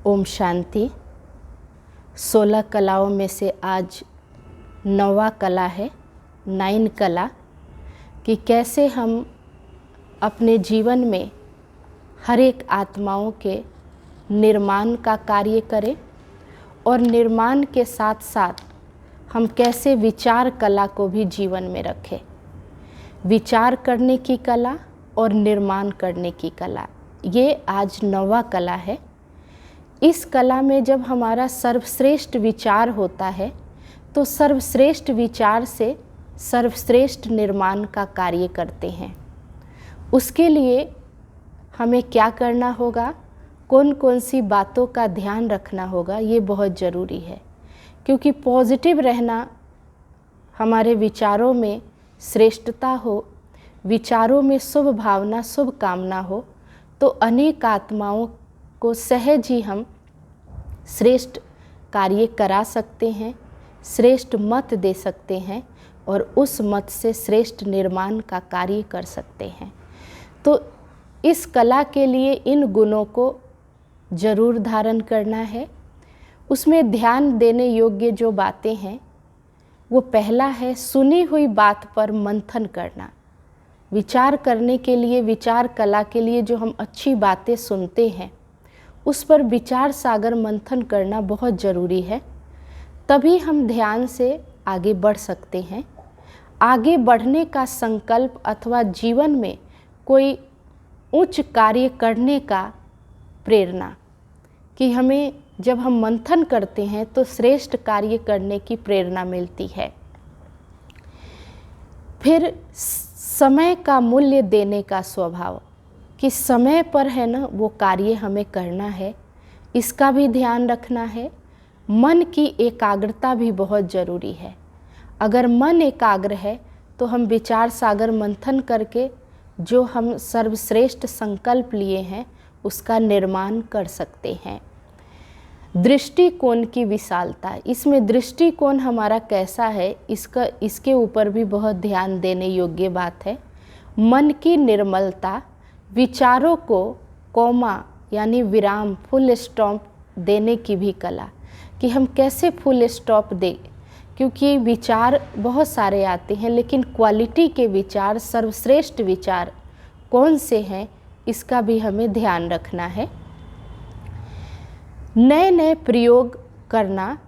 ओम शांति। 16 कलाओं में से आज 9वां कला है 9 कला कि कैसे हम अपने जीवन में हर एक आत्माओं के निर्माण का कार्य करें और निर्माण के साथ साथ हम कैसे विचार कला को भी जीवन में रखें। विचार करने की कला और निर्माण करने की कला, ये आज 9वां कला है। इस कला में जब हमारा सर्वश्रेष्ठ विचार होता है तो सर्वश्रेष्ठ विचार से सर्वश्रेष्ठ निर्माण का कार्य करते हैं। उसके लिए हमें क्या करना होगा, कौन कौन सी बातों का ध्यान रखना होगा, ये बहुत ज़रूरी है। क्योंकि पॉजिटिव रहना, हमारे विचारों में श्रेष्ठता हो, विचारों में शुभ भावना शुभ कामना हो, तो अनेक आत्माओं को सहज ही हम श्रेष्ठ कार्य करा सकते हैं, श्रेष्ठ मत दे सकते हैं और उस मत से श्रेष्ठ निर्माण का कार्य कर सकते हैं। तो इस कला के लिए इन गुणों को जरूर धारण करना है। उसमें ध्यान देने योग्य जो बातें हैं वो पहला है सुनी हुई बात पर मंथन करना। विचार करने के लिए, विचार कला के लिए जो हम अच्छी बातें सुनते हैं उस पर विचार सागर मंथन करना बहुत ज़रूरी है। तभी हम ध्यान से आगे बढ़ सकते हैं। आगे बढ़ने का संकल्प अथवा जीवन में कोई उच्च कार्य करने का प्रेरणा, कि हमें जब हम मंथन करते हैं तो श्रेष्ठ कार्य करने की प्रेरणा मिलती है। फिर समय का मूल्य देने का स्वभाव, कि समय पर है ना वो कार्य हमें करना है, इसका भी ध्यान रखना है। मन की एकाग्रता भी बहुत ज़रूरी है। अगर मन एकाग्र है तो हम विचार सागर मंथन करके जो हम सर्वश्रेष्ठ संकल्प लिए हैं उसका निर्माण कर सकते हैं। दृष्टिकोण की विशालता, इसमें दृष्टिकोण हमारा कैसा है इसके ऊपर भी बहुत ध्यान देने योग्य बात है। मन की निर्मलता, विचारों को कॉमा यानी विराम, फुल स्टॉप देने की भी कला, कि हम कैसे फुल स्टॉप दें। क्योंकि विचार बहुत सारे आते हैं लेकिन क्वालिटी के विचार, सर्वश्रेष्ठ विचार कौन से हैं, इसका भी हमें ध्यान रखना है। नए नए प्रयोग करना,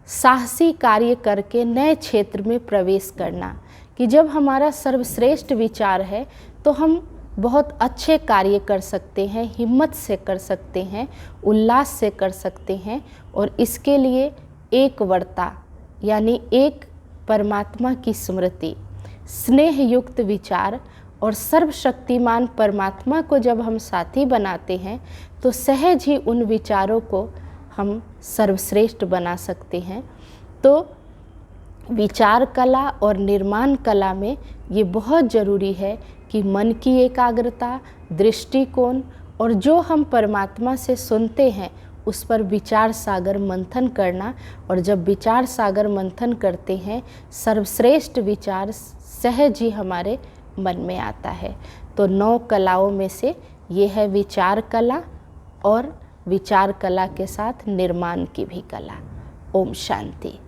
साहसी कार्य करके नए क्षेत्र में प्रवेश करना, कि जब हमारा सर्वश्रेष्ठ विचार है तो हम बहुत अच्छे कार्य कर सकते हैं, हिम्मत से कर सकते हैं, उल्लास से कर सकते हैं। और इसके लिए एक वर्ता यानी एक परमात्मा की स्मृति, स्नेह युक्त विचार और सर्वशक्तिमान परमात्मा को जब हम साथी बनाते हैं तो सहज ही उन विचारों को हम सर्वश्रेष्ठ बना सकते हैं। तो विचार कला और निर्माण कला में ये बहुत ज़रूरी है कि मन की एकाग्रता, दृष्टिकोण और जो हम परमात्मा से सुनते हैं उस पर विचार सागर मंथन करना। और जब विचार सागर मंथन करते हैं सर्वश्रेष्ठ विचार सहज ही हमारे मन में आता है। तो 9 कलाओं में से ये है विचार कला और विचार कला के साथ निर्माण की भी कला। ओम शांति।